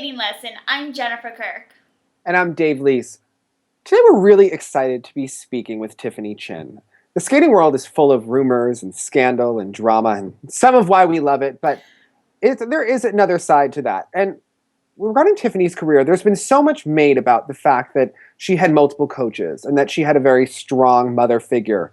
Skating Lesson. I'm Jennifer Kirk. And I'm Dave Leese. Today we're really excited to be speaking with Tiffany Chin. The skating world is full of rumors and scandal and drama, and some of why we love it, but there is another side to that. And regarding Tiffany's career, there's been so much made about the fact that she had multiple coaches and that she had a very strong mother figure.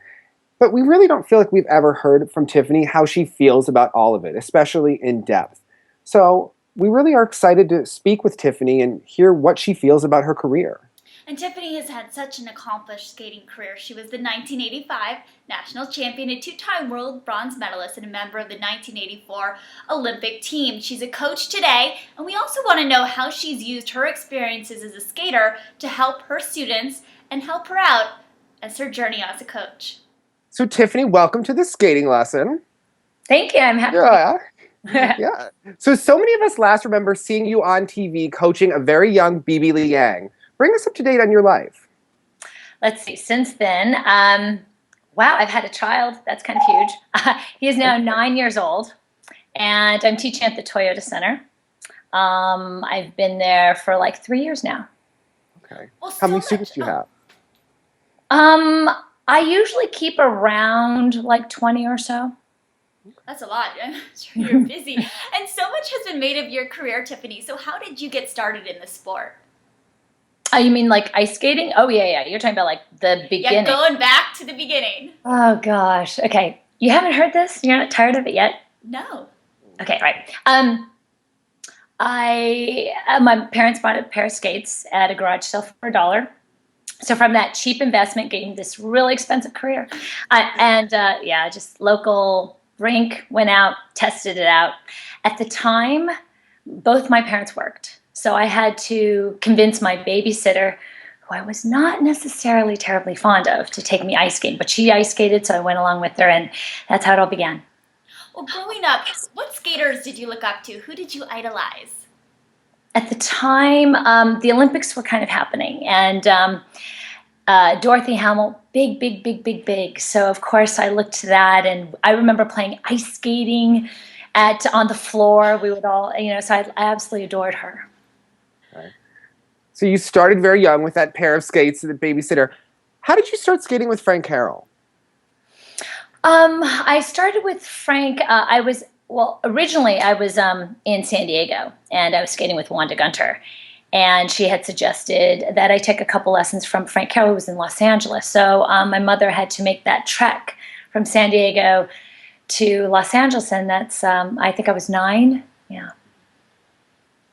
But we really don't feel like we've ever heard from Tiffany how she feels about all of it, especially in depth. So we really are excited to speak with Tiffany and hear what she feels about her career. And Tiffany has had such an accomplished skating career. She was the 1985 national champion, a two-time world bronze medalist, and a member of the 1984 Olympic team. She's a coach today, and we also want to know how she's used her experiences as a skater to help her students and help her out as her journey as a coach. So Tiffany, welcome to the Skating Lesson. Thank you. I'm happy. Yeah. So many of us last remember seeing you on TV coaching a very young BB Liang. Bring us up to date on your life. Let's see. Since then, wow, I've had a child. That's kind of huge. He is now 9 years old, and I'm teaching at the Toyota Center. I've been there for like 3 years now. Okay. Well, how many students do you have? I usually keep around like 20 or so. That's a lot. I'm sure you're busy. And so much has been made of your career, Tiffany. So how did you get started in the sport? You mean like ice skating? Oh, yeah. You're talking about like the beginning. Yeah, going back to the beginning. Oh, gosh. Okay. You haven't heard this? You're not tired of it yet? No. Okay, right. My parents bought a pair of skates at a garage sale for $1. So from that cheap investment, getting this really expensive career. Just local rink, went out, tested it out. At the time, both my parents worked. So I had to convince my babysitter, who I was not necessarily terribly fond of, to take me ice skating. But she ice skated, so I went along with her, and that's how it all began. Well, growing up, what skaters did you look up to? Who did you idolize? At the time, the Olympics were kind of happening, and Dorothy Hamill, big. So of course I looked to that, and I remember playing ice skating on the floor. We would all, so I absolutely adored her. Okay. So you started very young with that pair of skates, the babysitter. How did you start skating with Frank Carroll? I started with Frank. Originally I was in San Diego, and I was skating with Wanda Gunter. And she had suggested that I take a couple lessons from Frank Carroll, who was in Los Angeles. So my mother had to make that trek from San Diego to Los Angeles, and that's, I think I was 9. Yeah.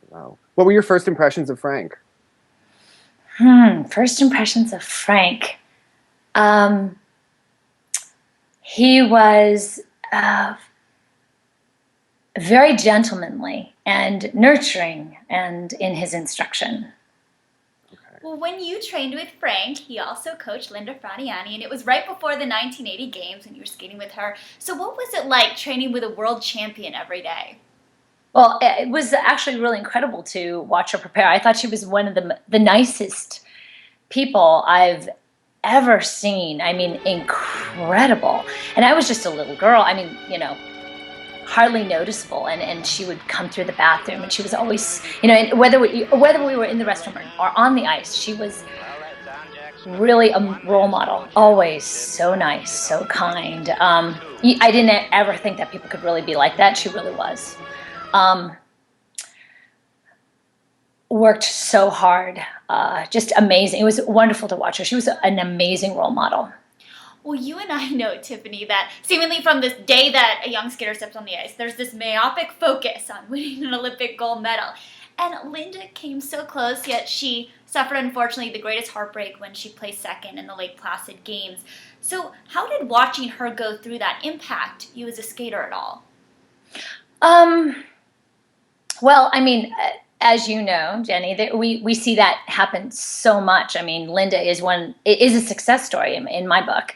Wow. What were your first impressions of Frank? First impressions of Frank. He was very gentlemanly and nurturing and in his instruction. Okay. Well, when you trained with Frank, he also coached Linda Fradiani, and it was right before the 1980 games when you were skating with her. So what was it like training with a world champion every day? Well, it was actually really incredible to watch her prepare. I thought she was one of the nicest people I've ever seen. I mean, incredible. And I was just a little girl. I mean, hardly noticeable, and she would come through the bathroom, and she was always, and whether we were in the restroom or on the ice, she was really a role model. Always so nice, so kind. I didn't ever think that people could really be like that. She really was. Worked so hard, just amazing. It was wonderful to watch her. She was an amazing role model. Well, you and I know, Tiffany, that seemingly from this day that a young skater steps on the ice, there's this myopic focus on winning an Olympic gold medal. And Linda came so close, yet she suffered, unfortunately, the greatest heartbreak when she placed second in the Lake Placid Games. So how did watching her go through that impact you as a skater at all? Well, I mean, as you know, Jenny, we see that happen so much. I mean, Linda is a success story in my book.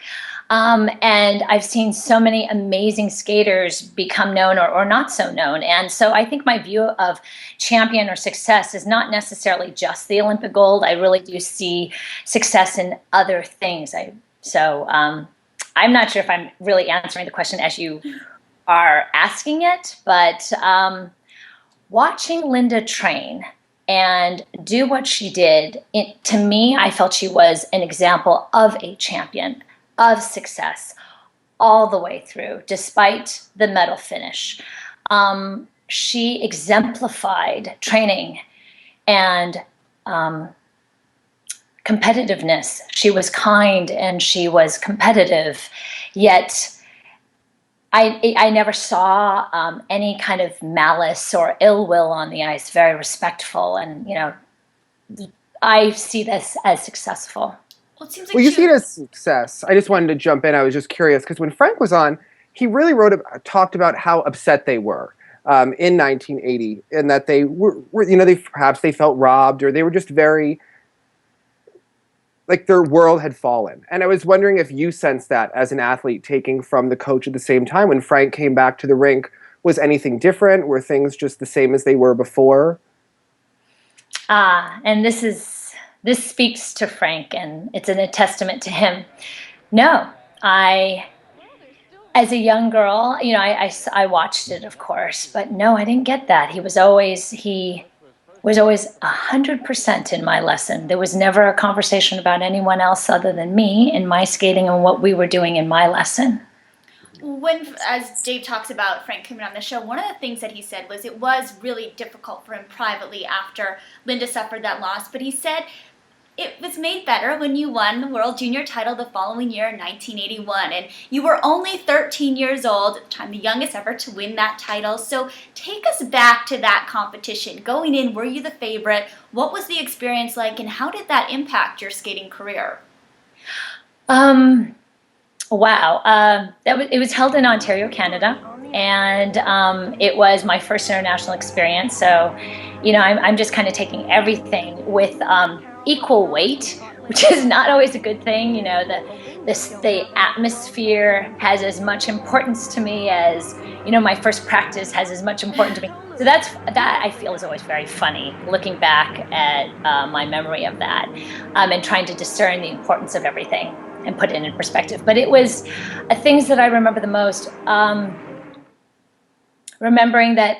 And I've seen so many amazing skaters become known or not so known. And so I think my view of champion or success is not necessarily just the Olympic gold. I really do see success in other things. I'm not sure if I'm really answering the question as you are asking it, but watching Linda train and do what she did, to me, I felt she was an example of a champion, of success, all the way through, despite the medal finish. She exemplified training and competitiveness. She was kind and she was competitive, yet I never saw any kind of malice or ill will on the ice. Very respectful, and I see this as successful. Well, it seems like Well, you see it as success. I just wanted to jump in. I was just curious because when Frank was on, he really talked about how upset they were in 1980, and that they were they felt robbed, or they were just very, like, their world had fallen. And I was wondering if you sensed that as an athlete, taking from the coach at the same time. When Frank came back to the rink, was anything different? Were things just the same as they were before? And this speaks to Frank, and it's a testament to him. No, as a young girl, I watched it, of course, but no, I didn't get that. He was always 100% in my lesson. There was never a conversation about anyone else other than me and my skating and what we were doing in my lesson. When, as Dave talks about Frank coming on the show, one of the things that he said was it was really difficult for him privately after Linda suffered that loss, but he said it was made better when you won the World Junior title the following year in 1981, and you were only 13 years old at the time, the youngest ever to win that title. So take us back to that competition. Going in, were you the favorite? What was the experience like, and how did that impact your skating career? Wow. It was held in Ontario, Canada, and it was my first international experience. So, I'm just kind of taking everything with equal weight, which is not always a good thing. The atmosphere has as much importance to me as, my first practice has as much importance to me. So that I feel is always very funny, looking back at my memory of that, and trying to discern the importance of everything and put it in perspective. But it was things that I remember the most. Remembering that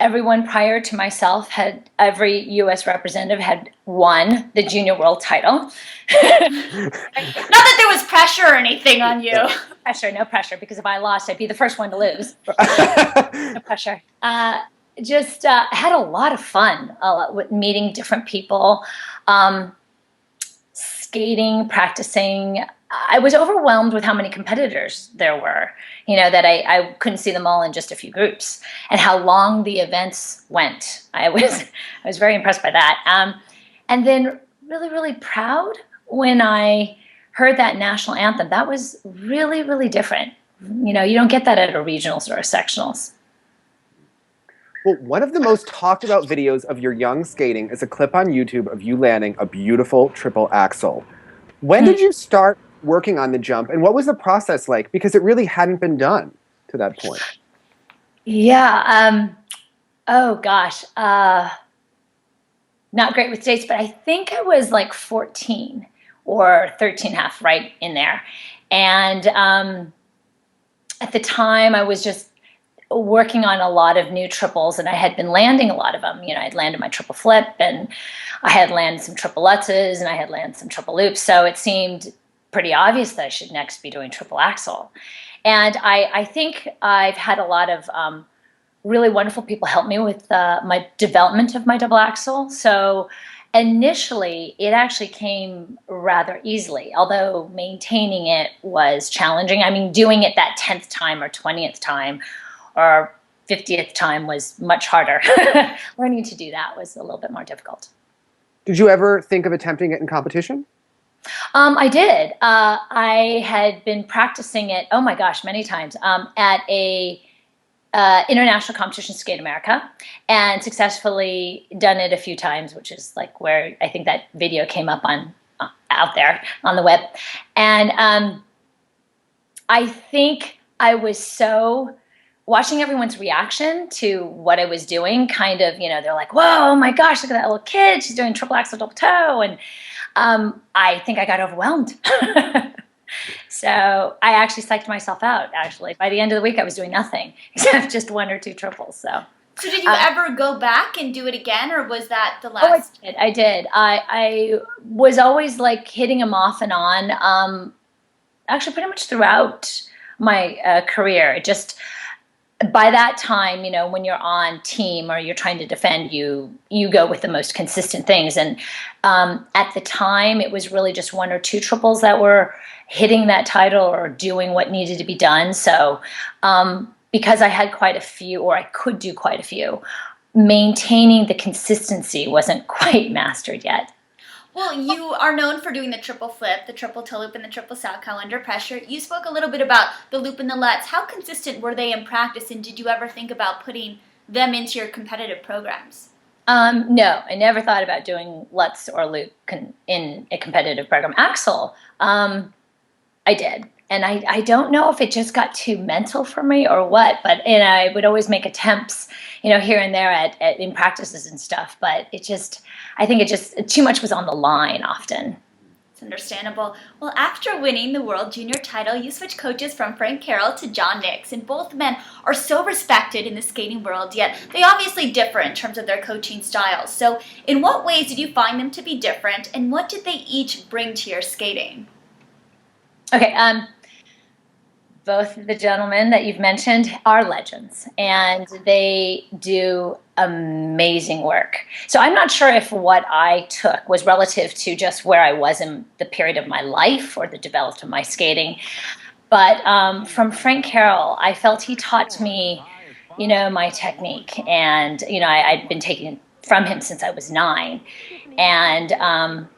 everyone prior to myself every U.S. representative had won the junior world title. Not that there was pressure or anything on you. No pressure, because if I lost, I'd be the first one to lose. No pressure. Just had a lot of fun with meeting different people, skating, practicing. I was overwhelmed with how many competitors there were, that I couldn't see them all in just a few groups, and how long the events went. I was very impressed by that. And then really, really proud when I heard that national anthem. That was really, really different. You don't get that at a regionals or a sectionals. Well, one of the most talked about videos of your young skating is a clip on YouTube of you landing a beautiful triple axel. When did you start working on the jump, and what was the process like? Because it really hadn't been done to that point. Yeah. Oh gosh. Not great with dates, but I think I was like 14 or 13 and a half, right in there. And at the time, I was just working on a lot of new triples, and I had been landing a lot of them. I'd landed my triple flip, and I had landed some triple lutzes, and I had landed some triple loops. So it seemed pretty obvious that I should next be doing triple axel. And I think I've had a lot of really wonderful people help me with my development of my double axel. So initially, it actually came rather easily, although maintaining it was challenging. I mean, doing it that 10th time or 20th time or 50th time was much harder. Learning to do that was a little bit more difficult. Did you ever think of attempting it in competition? I did. I had been practicing it, oh my gosh, many times, at a international competition, Skate America, and successfully done it a few times, which is like where I think that video came up on out there on the web. And I think I was so watching everyone's reaction to what I was doing, kind of, they're like, whoa, oh my gosh, look at that little kid. She's doing triple axel, double toe. And I think I got overwhelmed. So I actually psyched myself out, actually. By the end of the week, I was doing nothing except just 1 or 2 triples. So So did you ever go back and do it again, or was that the Oh, last? I did. I was always like hitting him off and on. Actually, pretty much throughout my career. It just by that time, when you're on team or you're trying to defend, you go with the most consistent things. And at the time, it was really just one or two triples that were hitting that title or doing what needed to be done. So because I had quite a few, or I could do quite a few, maintaining the consistency wasn't quite mastered yet. Well, you are known for doing the triple flip, the triple toe loop, and the triple Salchow under pressure. You spoke a little bit about the loop and the lutz. How consistent were they in practice, and did you ever think about putting them into your competitive programs? No, I never thought about doing lutz or loop in a competitive program. Axel, I did. And I don't know if it just got too mental for me or what, but I would always make attempts, here and there in practices and stuff. But I think too much was on the line often. It's understandable. Well, after winning the World Junior title, you switched coaches from Frank Carroll to John Nix, and both men are so respected in the skating world, yet they obviously differ in terms of their coaching styles. So in what ways did you find them to be different, and what did they each bring to your skating? Okay, both the gentlemen that you've mentioned are legends, and they do amazing work. So I'm not sure if what I took was relative to just where I was in the period of my life or the development of my skating. But from Frank Carroll, I felt he taught me, my technique. And, I'd been taking from him since I was 9 and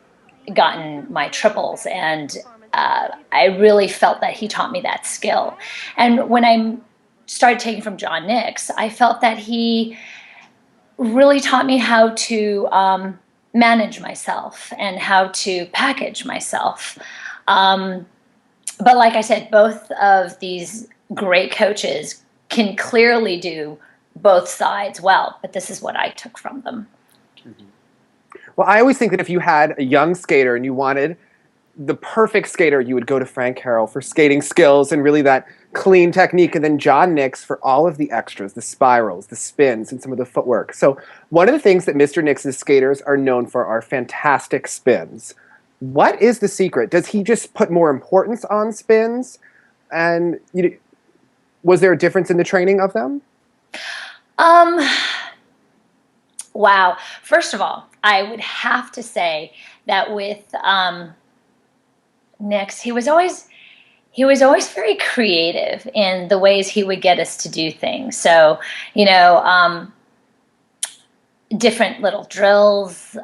gotten my triples. And I really felt that he taught me that skill. And when I started taking from John Nix, I felt that he really taught me how to manage myself and how to package myself. But like I said, both of these great coaches can clearly do both sides well, but this is what I took from them. Mm-hmm. Well, I always think that if you had a young skater and you wanted the perfect skater, you would go to Frank Carroll for skating skills and really that clean technique, and then John Nix for all of the extras, the spirals, the spins, and some of the footwork. So one of the things that Mr. Nix's skaters are known for are fantastic spins. What is the secret? Does he just put more importance on spins? And was there a difference in the training of them? Wow. First of all, I would have to say that with Nix, he was always very creative in the ways he would get us to do things. So, different little drills,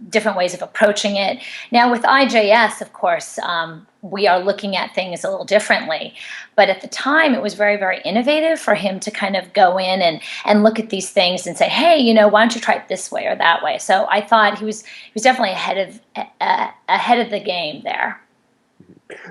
different ways of approaching it. Now with IJS, of course, we are looking at things a little differently. But at the time, it was very, very innovative for him to kind of go in and look at these things and say, hey, why don't you try it this way or that way? So I thought he was definitely ahead of the game there.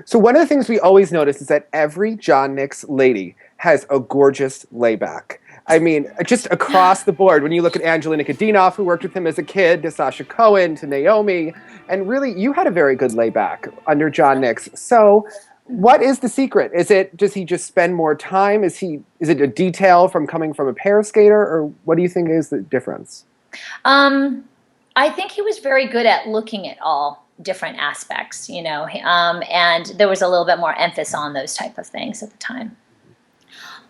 So one of the things we always notice is that every John Nix lady has a gorgeous layback. I mean, just across the board, when you look at Angelina Kadinov, who worked with him as a kid, to Sasha Cohen, to Naomi, and really, you had a very good layback under John Nix. So what is the secret? Does he just spend more time? Is it a detail from coming from a pair skater, or what do you think is the difference? I think he was very good at looking at all different aspects, and there was a little bit more emphasis on those type of things at the time.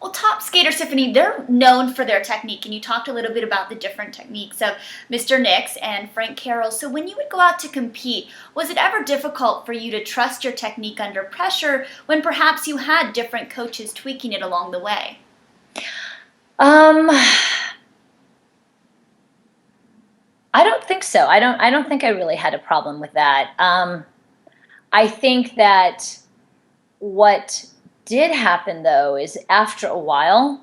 Well, top skaters, Tiffany, they're known for their technique, and you talked a little bit about the different techniques of Mr. Nix and Frank Carroll. So when you would go out to compete, was it ever difficult for you to trust your technique under pressure when perhaps you had different coaches tweaking it along the way? I don't think so. I don't think I really had a problem with that. I think that what did happen, though, is after a while,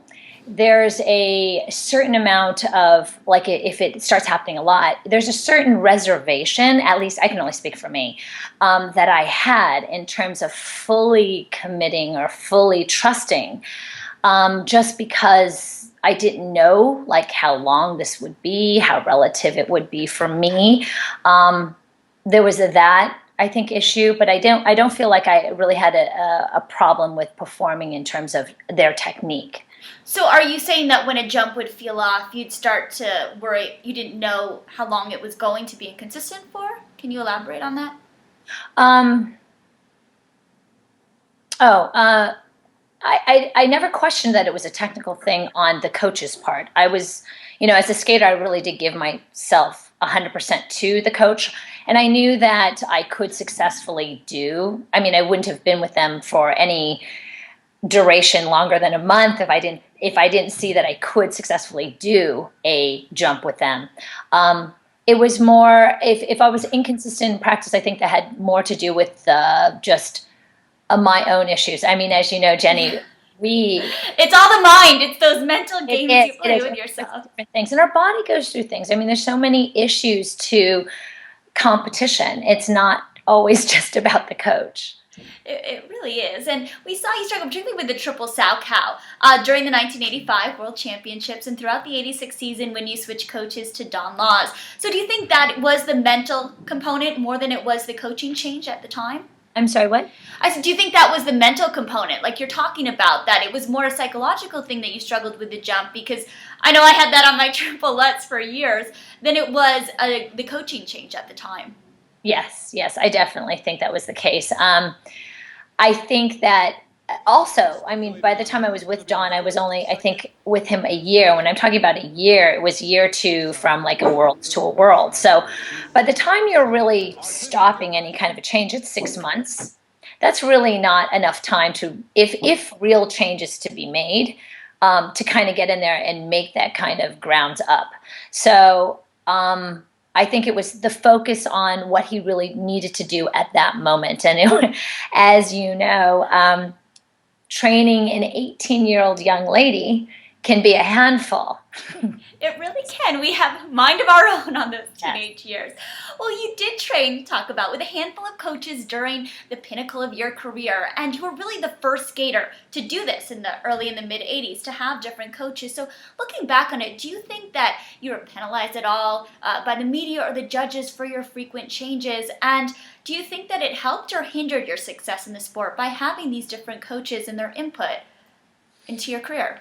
there's a certain amount of, like, if it starts happening a lot, there's a certain reservation, at least I can only speak for me, that I had in terms of fully committing or fully trusting, just because I didn't know, like, how long this would be, how relative it would be for me. There was that, I think, issue, but I don't feel like I really had a problem with performing in terms of their technique. So are you saying that when a jump would feel off, you'd start to worry you didn't know how long it was going to be inconsistent for? Can you elaborate on that? Um, oh, I never questioned that it was a technical thing on the coach's part. I was, as a skater, I really did give myself 100% to the coach. And I knew that I could successfully I wouldn't have been with them for any duration longer than a month if I didn't see that I could successfully do a jump with them. It was more, if I was inconsistent in practice, I think that had more to do with just my own issues. I mean, as you know, Jenny, it's all the mind. It's those mental games you play with yourself. Different things, and our body goes through things. I mean, there's so many issues to competition. It's not always just about the coach. It really is. And we saw you struggle particularly with the triple sow cow during the 1985 World Championships and throughout the 86 season when you switched coaches to Don Laws. So do you think that was the mental component more than it was the coaching change at the time? I'm sorry, what? I said, do you think that was the mental component, like you're talking about, that it was more a psychological thing that you struggled with the jump? Because I know I had that on my triplets for years, than it was the coaching change at the time. Yes, I definitely think that was the case. I think that also, I mean, by the time I was with Don, I was only, I think, with him a year. When I'm talking about a year, it was year 2 from like a world to a world. So by the time you're really stopping any kind of a change, it's 6 months. That's really not enough time to, if real changes to be made, to kind of get in there and make that kind of grounds up. So I think it was the focus on what he really needed to do at that moment. And as you know, training an 18-year-old young lady can be a handful. It really can. We have a mind of our own on those teenage years. Well, you did talk about, with a handful of coaches during the pinnacle of your career, and you were really the first skater to do this in the mid-'80s, to have different coaches. So looking back on it, do you think that you were penalized at all by the media or the judges for your frequent changes? And do you think that it helped or hindered your success in the sport by having these different coaches and their input into your career?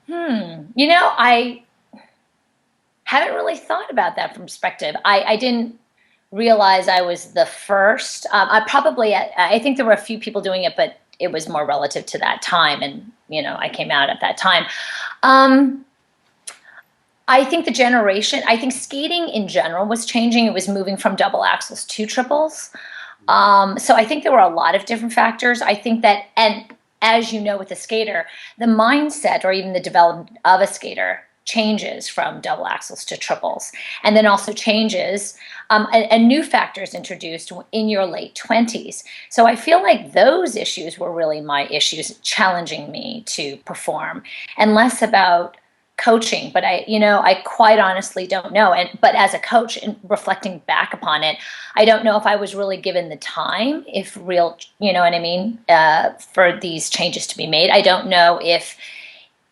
I haven't really thought about that from perspective. I didn't realize I was the first. I think there were a few people doing it, but it was more relative to that time. And, I came out at that time. I think skating in general was changing. It was moving from double axels to triples. So I think there were a lot of different factors. I think that, and as you know, with a skater, the mindset or even the development of a skater changes from double axels to triples, and then also changes and new factors introduced in your late 20s. So I feel like those issues were really my issues challenging me to perform, and less about coaching. But I quite honestly don't know. But as a coach, and reflecting back upon it, I don't know if I was really given the time, if real, you know what I mean, for these changes to be made. I don't know if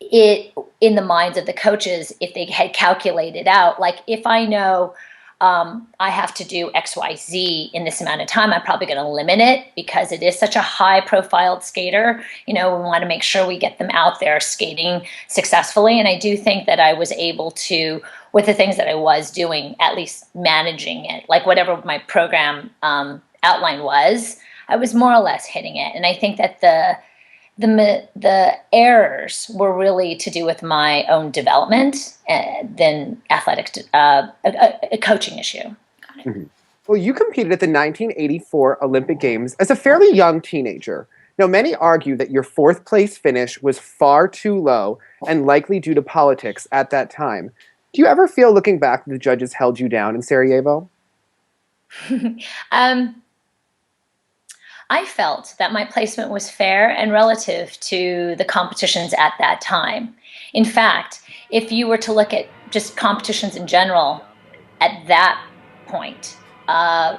it, in the minds of the coaches, if they had calculated out, like, if I know I have to do X, Y, Z in this amount of time, I'm probably going to limit it, because it is such a high-profiled skater. We want to make sure we get them out there skating successfully. And I do think that I was able to, with the things that I was doing, at least managing it, like whatever my program outline was, I was more or less hitting it. And I think that the errors were really to do with my own development than a coaching issue. Got it. Mm-hmm. Well, you competed at the 1984 Olympic Games as a fairly young teenager. Now, many argue that your 4th place finish was far too low and likely due to politics at that time. Do you ever feel, looking back, that the judges held you down in Sarajevo? I felt that my placement was fair and relative to the competitions at that time. In fact, if you were to look at just competitions in general at that point,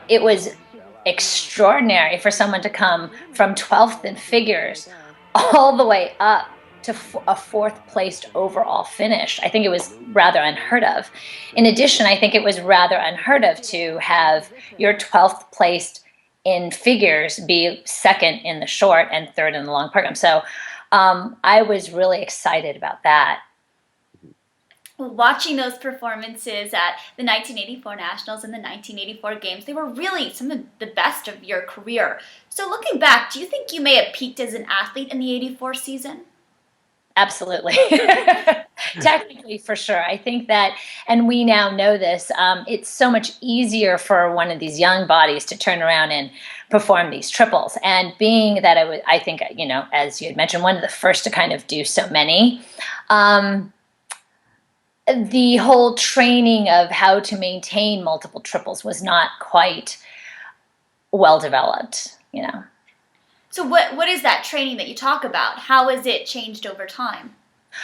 it was extraordinary for someone to come from 12th in figures all the way up to a 4th placed overall finish. I think it was rather unheard of. In addition, I think it was rather unheard of to have your 12th placed in figures be 2nd in the short and 3rd in the long program. So I was really excited about that. Watching those performances at the 1984 Nationals and the 1984 Games, they were really some of the best of your career. So looking back, do you think you may have peaked as an athlete in the 84 season? Absolutely. Technically, for sure. I think that, and we now know this, it's so much easier for one of these young bodies to turn around and perform these triples. And being that I think, as you had mentioned, one of the first to kind of do so many, the whole training of how to maintain multiple triples was not quite well developed, So what is that training that you talk about? How has it changed over time?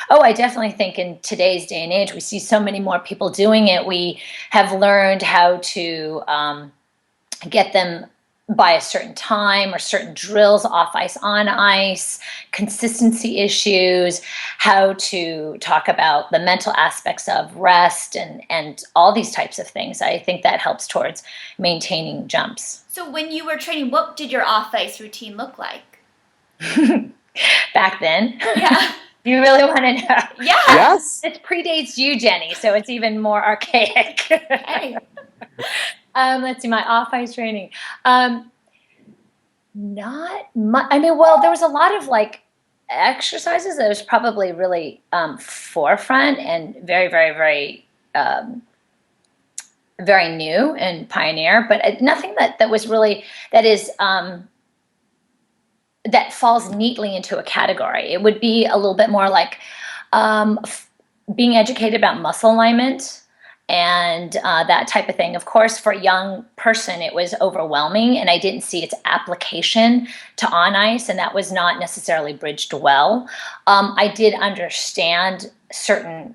Oh, I definitely think in today's day and age, we see so many more people doing it. We have learned how to get them by a certain time or certain drills off ice, on ice, consistency issues, how to talk about the mental aspects of rest and all these types of things. I think that helps towards maintaining jumps. So when you were training, what did your off-ice routine look like? Back then? Yeah. You really want to know? Yeah. Yes. It predates you, Jenny, so it's even more archaic. Hey. Let's see, my off-ice training. Not much. I mean, well, there was a lot of exercises that was probably really forefront and very, very, very, very new and pioneer, but nothing that was really, that falls neatly into a category. It would be a little bit more like being educated about muscle alignment and that type of thing. Of course, for a young person, it was overwhelming, and I didn't see its application to on ice, and that was not necessarily bridged well. I did understand certain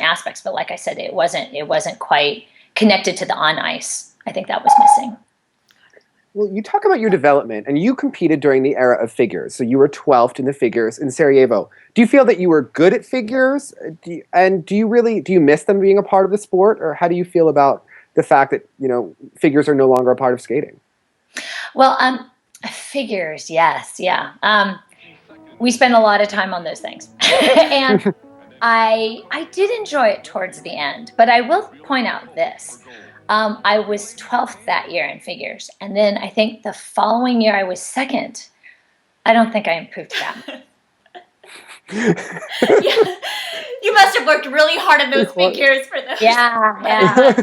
aspects, but like I said, it wasn't quite connected to the on ice. I think that was missing. Well, you talk about your development, and you competed during the era of figures. So you were 12th in the figures in Sarajevo. Do you feel that you were good at figures? Do you miss them being a part of the sport? Or how do you feel about the fact that, figures are no longer a part of skating? Well, figures, yes. Yeah. We spend a lot of time on those things. And I did enjoy it towards the end, but I will point out this. I was 12th that year in figures. And then I think the following year I was second. I don't think I improved that. Yeah. You must have worked really hard on those figures for those. Yeah.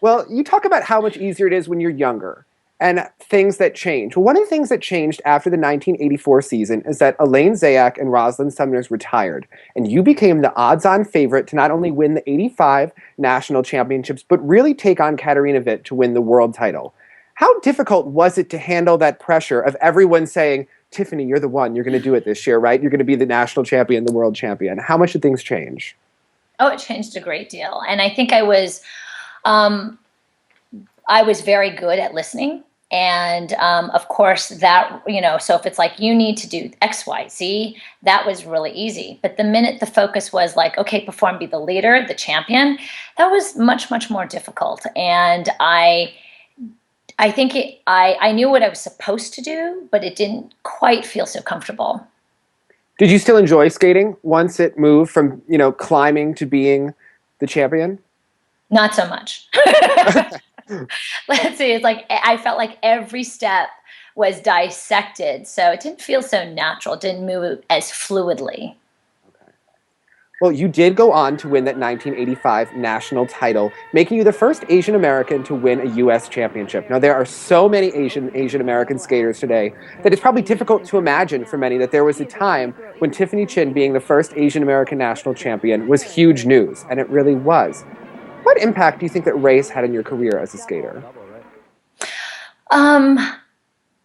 Well, you talk about how much easier it is when you're younger and things that change. Well, one of the things that changed after the 1984 season is that Elaine Zayak and Rosalind Sumner's retired, and you became the odds-on favorite to not only win the 85 national championships, but really take on Katarina Witt to win the world title. How difficult was it to handle that pressure of everyone saying, Tiffany, you're the one, you're going to do it this year, right? You're going to be the national champion, the world champion. How much did things change? Oh, it changed a great deal. And I think I was very good at listening. And of course, that, so if it's like you need to do X, Y, Z, that was really easy. But the minute the focus was like, okay, perform, be the leader, the champion, that was much, much more difficult. And I think I knew what I was supposed to do, but it didn't quite feel so comfortable. Did you still enjoy skating once it moved from, climbing to being the champion? Not so much. Let's see, it's like I felt like every step was dissected, so it didn't feel so natural. It didn't move as fluidly. Okay. Well, you did go on to win that 1985 national title, making you the first Asian American to win a U.S. championship. Now, there are so many Asian American skaters today that it's probably difficult to imagine for many that there was a time when Tiffany Chin being the first Asian American national champion was huge news, and it really was. What impact do you think that race had in your career as a skater?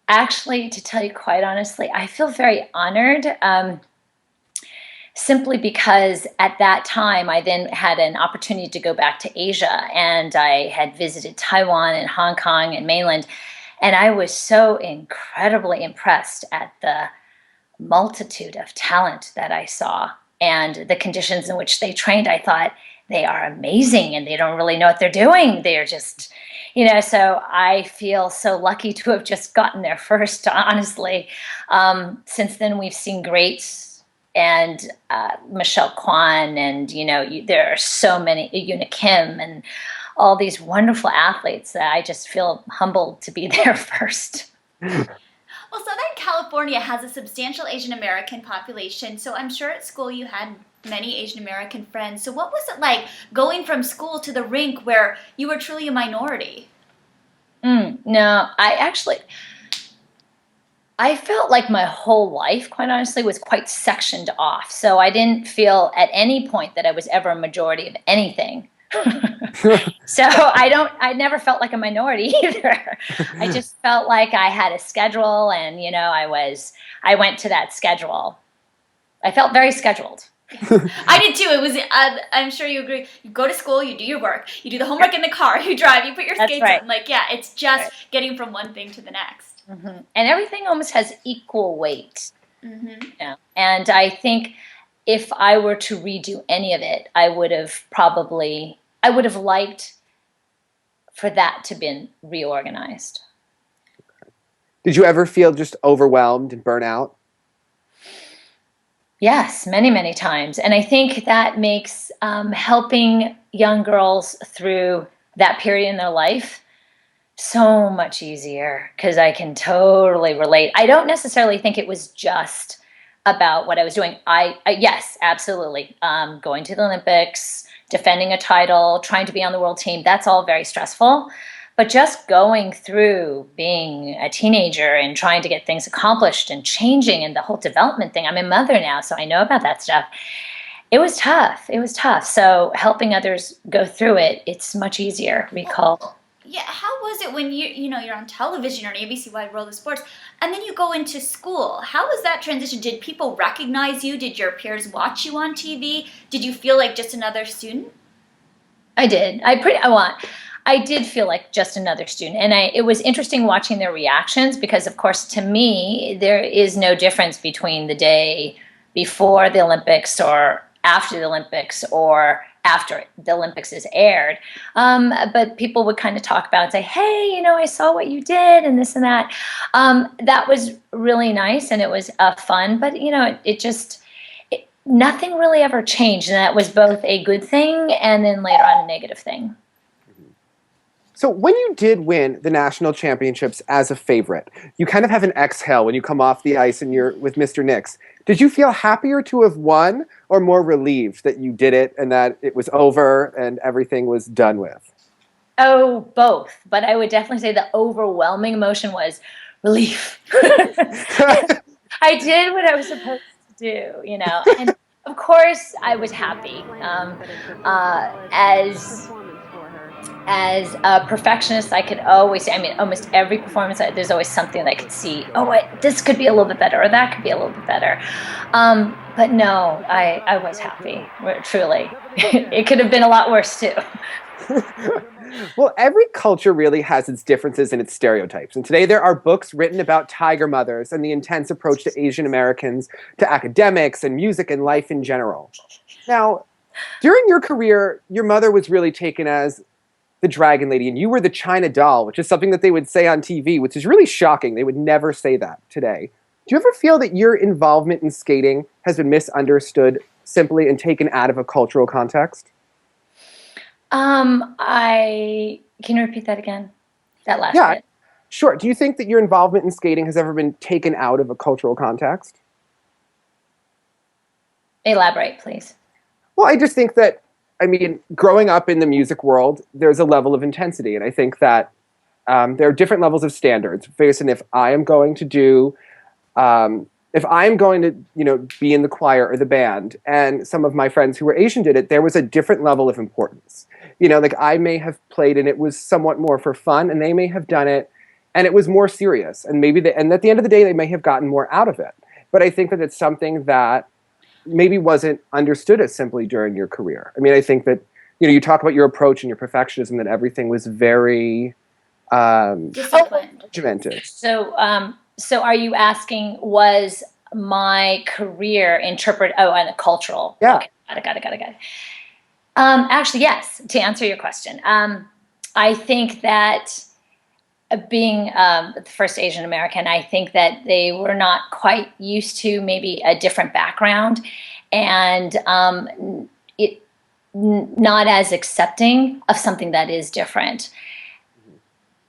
Actually, to tell you quite honestly, I feel very honored, simply because at that time I then had an opportunity to go back to Asia, and I had visited Taiwan and Hong Kong and mainland, and I was so incredibly impressed at the multitude of talent that I saw and the conditions in which they trained. I thought, they are amazing and they don't really know what they're doing. They're just, so I feel so lucky to have just gotten there first, honestly. Since then, we've seen greats and Michelle Kwan, and, there are so many, Yuna Kim, and all these wonderful athletes that I just feel humbled to be there first. Well, Southern California has a substantial Asian American population, so I'm sure at school you had many Asian American friends. So what was it like going from school to the rink where you were truly a minority? No, I felt like my whole life, quite honestly, was quite sectioned off. So I didn't feel at any point that I was ever a majority of anything. So I never felt like a minority either. I just felt like I had a schedule, and, I went to that schedule. I felt very scheduled. I did too. It was, I'm sure you agree. You go to school, you do your work, you do the homework in the car, you drive, you put your skates on. Like, yeah, it's just getting from one thing to the next. Mm-hmm. And everything almost has equal weight. Mm-hmm. Yeah. And I think if I were to redo any of it, I would have liked for that to been reorganized. Did you ever feel just overwhelmed and burnt out? Yes, many, many times. And I think that makes helping young girls through that period in their life so much easier, because I can totally relate. I don't necessarily think it was just about what I was doing. Yes, absolutely. Going to the Olympics, defending a title, trying to be on the world team, that's all very stressful. But just going through being a teenager and trying to get things accomplished and changing, and the whole development thing. I'm a mother now, so I know about that stuff. It was tough. It was tough. So helping others go through it, it's much easier. Recall. Yeah, how was it when you're on television or an ABC Wide World of Sports, and then you go into school? How was that transition? Did people recognize you? Did your peers watch you on TV? Did you feel like just another student? I did. I did feel like just another student. And it was interesting watching their reactions, because, of course, to me, there is no difference between the day before the Olympics or after the Olympics or after the Olympics is aired. But people would kind of talk about it and say, hey, I saw what you did and this and that. That was really nice, and it was fun. But, nothing really ever changed. And that was both a good thing and then later on a negative thing. So when you did win the national championships as a favorite, you kind of have an exhale when you come off the ice and you're with Mr. Nix. Did you feel happier to have won, or more relieved that you did it and that it was over and everything was done with? Oh, both. But I would definitely say the overwhelming emotion was relief. I did what I was supposed to do, And of course, I was happy. As a perfectionist, I could always, almost every performance, there's always something that I could see, this could be a little bit better, or that could be a little bit better. But no, I was happy, truly. It could have been a lot worse, too. Well, every culture really has its differences and its stereotypes. And today there are books written about tiger mothers and the intense approach to Asian Americans, to academics and music and life in general. Now, during your career, your mother was really taken as the dragon lady, and you were the China doll, which is something that they would say on TV, which is really shocking. They would never say that today. Do you ever feel that your involvement in skating has been misunderstood simply and taken out of a cultural context? Can you repeat that again? That last bit. Sure. Do you think that your involvement in skating has ever been taken out of a cultural context? Elaborate, please. Well, I just think that, growing up in the music world, there's a level of intensity. And I think that there are different levels of standards. Based on if I'm going to be in the choir or the band, and some of my friends who were Asian did it, there was a different level of importance. I may have played and it was somewhat more for fun, and they may have done it and it was more serious. And and at the end of the day, they may have gotten more out of it. But I think that it's something that maybe wasn't understood as simply during your career. I think that, you talk about your approach and your perfectionism, that everything was very regimented. So are you asking, was my career and the cultural? Yeah. Okay, got it. Actually, yes, to answer your question. I think that being the first Asian American, I think that they were not quite used to maybe a different background, and not as accepting of something that is different.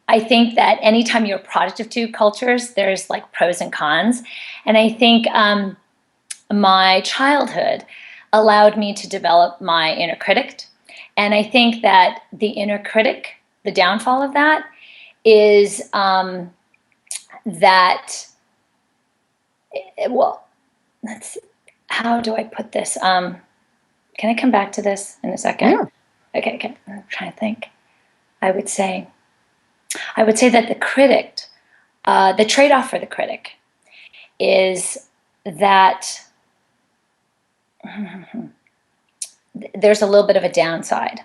I think that anytime you're a product of two cultures, there's like pros and cons. And I think my childhood allowed me to develop my inner critic. And I think that the inner critic, the downfall of that is that, well, let's see, how do I put this? Can I come back to this in a second? Yeah. Okay. I'm trying to think. I would say that the critic, the trade-off for the critic is that there's a little bit of a downside.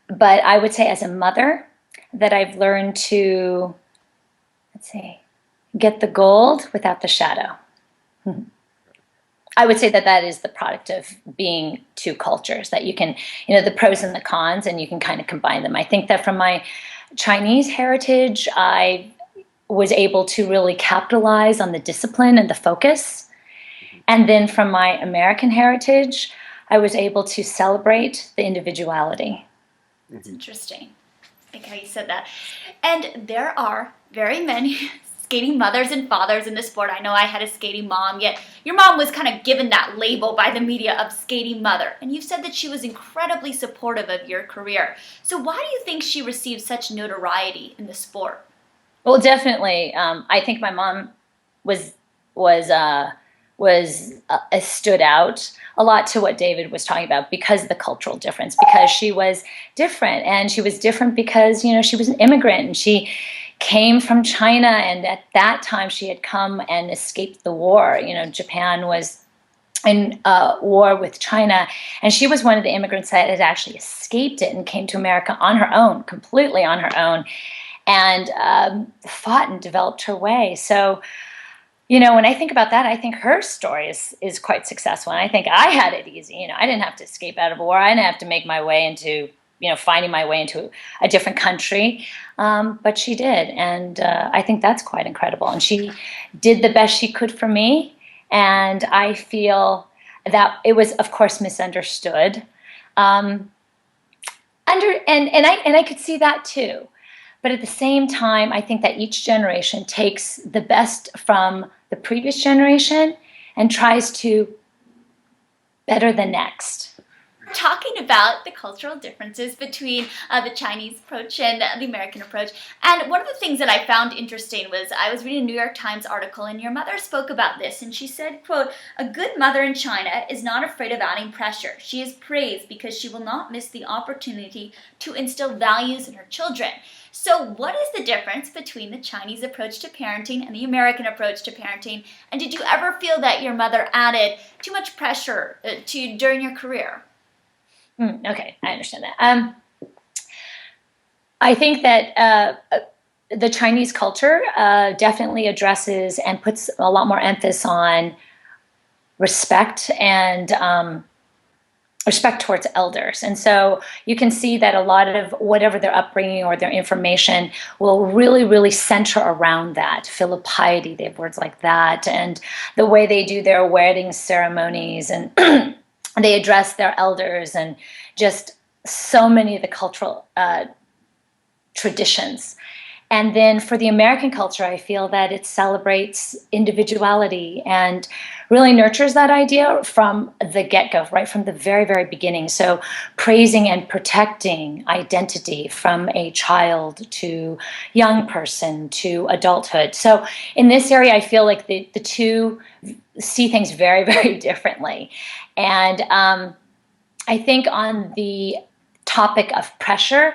But I would say as a mother that I've learned to, get the gold without the shadow. I would say that is the product of being two cultures, that you can, the pros and the cons, and you can kind of combine them. I think that from my Chinese heritage, I was able to really capitalize on the discipline and the focus. And then from my American heritage, I was able to celebrate the individuality. That's interesting. I like how you said that. And there are very many skating mothers and fathers in the sport. I know I had a skating mom, yet your mom was kind of given that label by the media of skating mother. And you've said that she was incredibly supportive of your career. So why do you think she received such notoriety in the sport? Well, definitely. I think my mom stood out a lot to what David was talking about because of the cultural difference, because she was different, and she was different because, she was an immigrant, and she came from China, and at that time she had come and escaped the war. Japan was in war with China, and she was one of the immigrants that had actually escaped it and came to America on her own, completely on her own, and fought and developed her way. So, when I think about that, I think her story is quite successful, and I think I had it easy. I didn't have to escape out of a war. I didn't have to make my way into, finding my way into a different country, but she did, and I think that's quite incredible. And she did the best she could for me, and I feel that it was, of course, misunderstood. And I could see that too. But at the same time, I think that each generation takes the best from the previous generation and tries to better the next. Talking about the cultural differences between the Chinese approach and the American approach. And one of the things that I found interesting was I was reading a New York Times article, and your mother spoke about this, and she said, quote, "A good mother in China is not afraid of adding pressure. She is praised because she will not miss the opportunity to instill values in her children." So what is the difference between the Chinese approach to parenting and the American approach to parenting? And did you ever feel that your mother added too much pressure during your career? Okay, I understand that. I think that the Chinese culture definitely addresses and puts a lot more emphasis on respect and respect towards elders. And so you can see that a lot of whatever their upbringing or their information will really, really center around that. Filial piety, they have words like that, and the way they do their wedding ceremonies, and they address their elders, and just so many of the cultural traditions. And then for the American culture, I feel that it celebrates individuality and really nurtures that idea from the get-go, right from the very, very beginning. So praising and protecting identity from a child to young person to adulthood. So in this area, I feel like the two see things very, very differently. And I think on the topic of pressure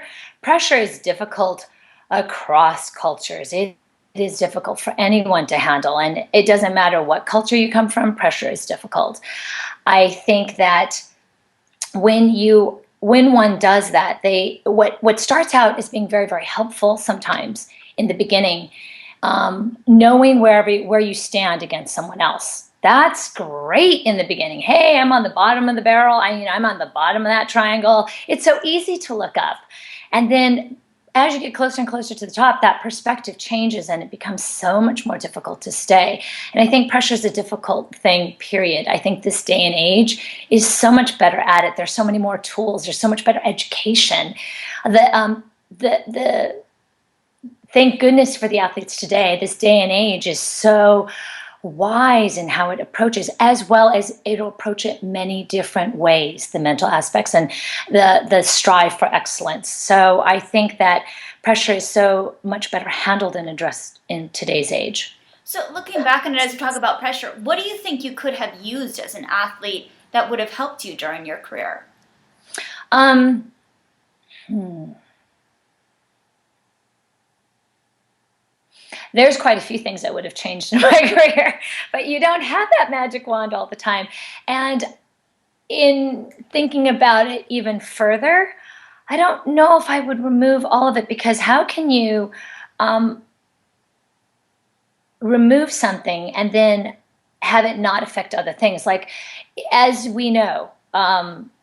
is difficult across cultures. It is difficult for anyone to handle, and it doesn't matter what culture you come from, pressure is difficult. I think that when one does that, what starts out as being very, very helpful sometimes in the beginning, knowing where you stand against someone else. That's great in the beginning. Hey, I'm on the bottom of the barrel. I'm on the bottom of that triangle. It's so easy to look up. And then as you get closer and closer to the top, that perspective changes and it becomes so much more difficult to stay. And I think pressure is a difficult thing, period. I think this day and age is so much better at it. There's so many more tools. There's so much better education. The thank goodness for the athletes today. This day and age is so wise in how it approaches, as well as it'll approach it many different ways, the mental aspects and the strive for excellence. So I think that pressure is so much better handled and addressed in today's age. So looking back on it as we talk about pressure, what do you think you could have used as an athlete that would have helped you during your career? There's quite a few things that would have changed in my career, but you don't have that magic wand all the time. And in thinking about it even further, I don't know if I would remove all of it, because how can you remove something and then have it not affect other things? Like, as we know,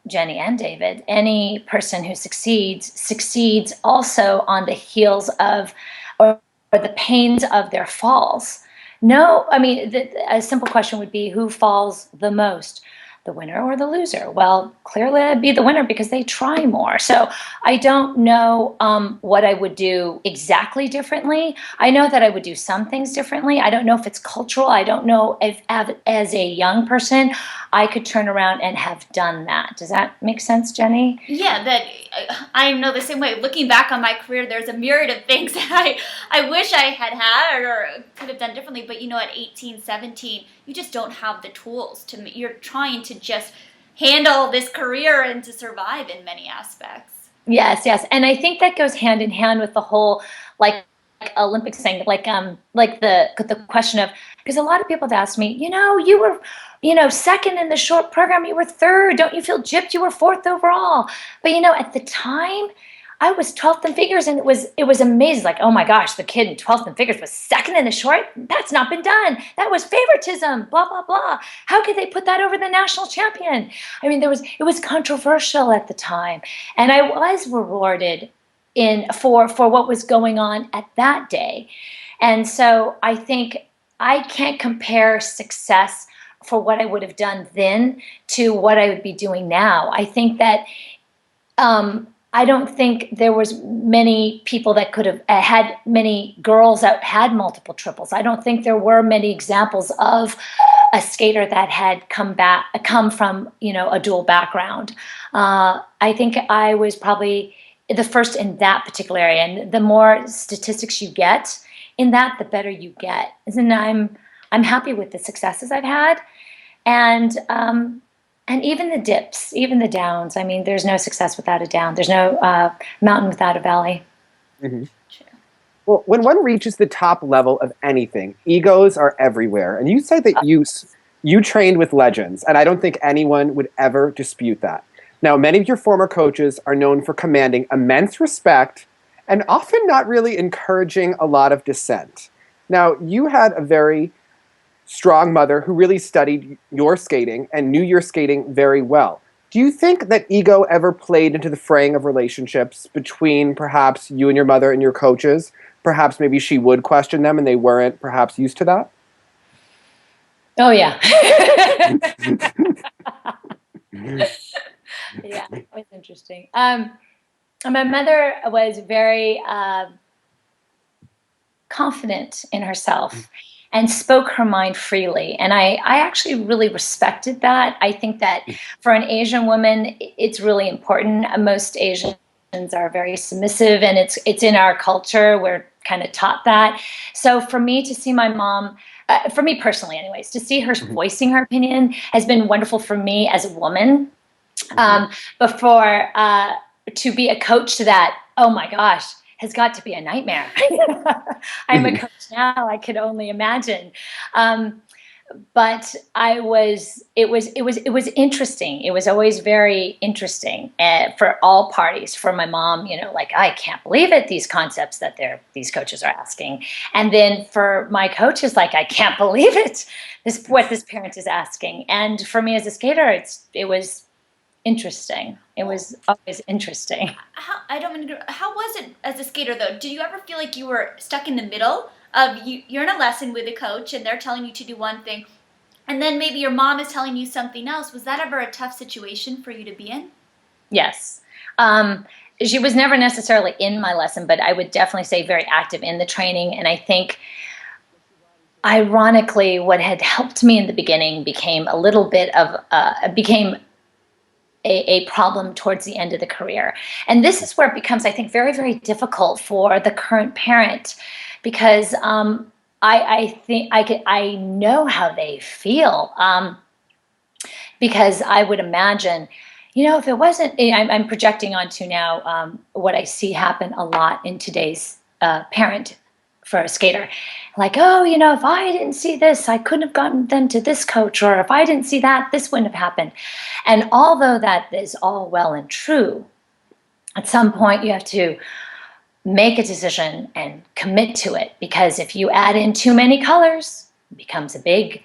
Jenny and David, any person who succeeds also on the heels of or the pains of their falls. No, I mean, a simple question would be, who falls the most? The winner or the loser? Well, clearly I'd be the winner because they try more. So I don't know what I would do exactly differently. I know that I would do some things differently. I don't know if it's cultural. I don't know if as a young person, I could turn around and have done that. Does that make sense, Jenny? Yeah, that I know the same way. Looking back on my career, there's a myriad of things that I wish I had or could have done differently. But at 18, 17, you just don't have the tools you're trying to just handle this career and to survive in many aspects. Yes. And I think that goes hand in hand with the whole like Olympics thing, like the question of, because a lot of people have asked me, you were, second in the short program, you were third. Don't you feel gypped? You were fourth overall. But at the time, I was 12th in figures, and it was amazing. Like, oh my gosh, the kid in 12th in figures was second in the short. That's not been done. That was favoritism. Blah blah blah. How could they put that over the national champion? I mean, it was controversial at the time, and I was rewarded for what was going on at that day. And so I think I can't compare success for what I would have done then to what I would be doing now. I think that I don't think there was many people that could have had many girls that had multiple triples. I don't think there were many examples of a skater that had come from a dual background. I think I was probably the first in that particular area, and the more statistics you get in that, the better you get. And I'm happy with the successes I've had, and even the dips, even the downs. I mean, there's no success without a down. There's no mountain without a valley. Mm-hmm. Sure. Well, when one reaches the top level of anything, egos are everywhere. And you say that you trained with legends, and I don't think anyone would ever dispute that. Now, many of your former coaches are known for commanding immense respect and often not really encouraging a lot of dissent. Now, you had a very strong mother who really studied your skating and knew your skating very well. Do you think that ego ever played into the fraying of relationships between perhaps you and your mother and your coaches? Perhaps maybe she would question them and they weren't perhaps used to that? Oh, yeah. Yeah, it was interesting. My mother was very confident in herself and spoke her mind freely. And I actually really respected that. I think that for an Asian woman, it's really important. Most Asians are very submissive, and it's in our culture. We're kind of taught that. So for me to see my mom, for me personally anyways, to see her voicing her opinion has been wonderful for me as a woman. But to be a coach to that, oh my gosh, has got to be a nightmare. I'm a coach now. I could only imagine. but it was interesting. It was always very interesting for all parties. For my mom, like, I can't believe it, these concepts that these coaches are asking. And then for my coaches, like, I can't believe it, what this parent is asking. And for me as a skater, it was interesting. It was always interesting. How was it as a skater, though? Did you ever feel like you were stuck in the middle of you're in a lesson with a coach and they're telling you to do one thing, and then maybe your mom is telling you something else? Was that ever a tough situation for you to be in? Yes. She was never necessarily in my lesson, but I would definitely say very active in the training. And I think, ironically, what had helped me in the beginning became a little bit of a problem towards the end of the career. And this is where it becomes, I think, very, very difficult for the current parent, because I think I know how they feel, because I would imagine, if it wasn't, I'm projecting onto now what I see happen a lot in today's parent for a skater. Like, oh, if I didn't see this, I couldn't have gotten them to this coach, or if I didn't see that, this wouldn't have happened. And although that is all well and true, at some point you have to make a decision and commit to it, because if you add in too many colors, it becomes a big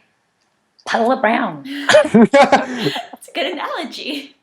puddle of brown. That's a good analogy.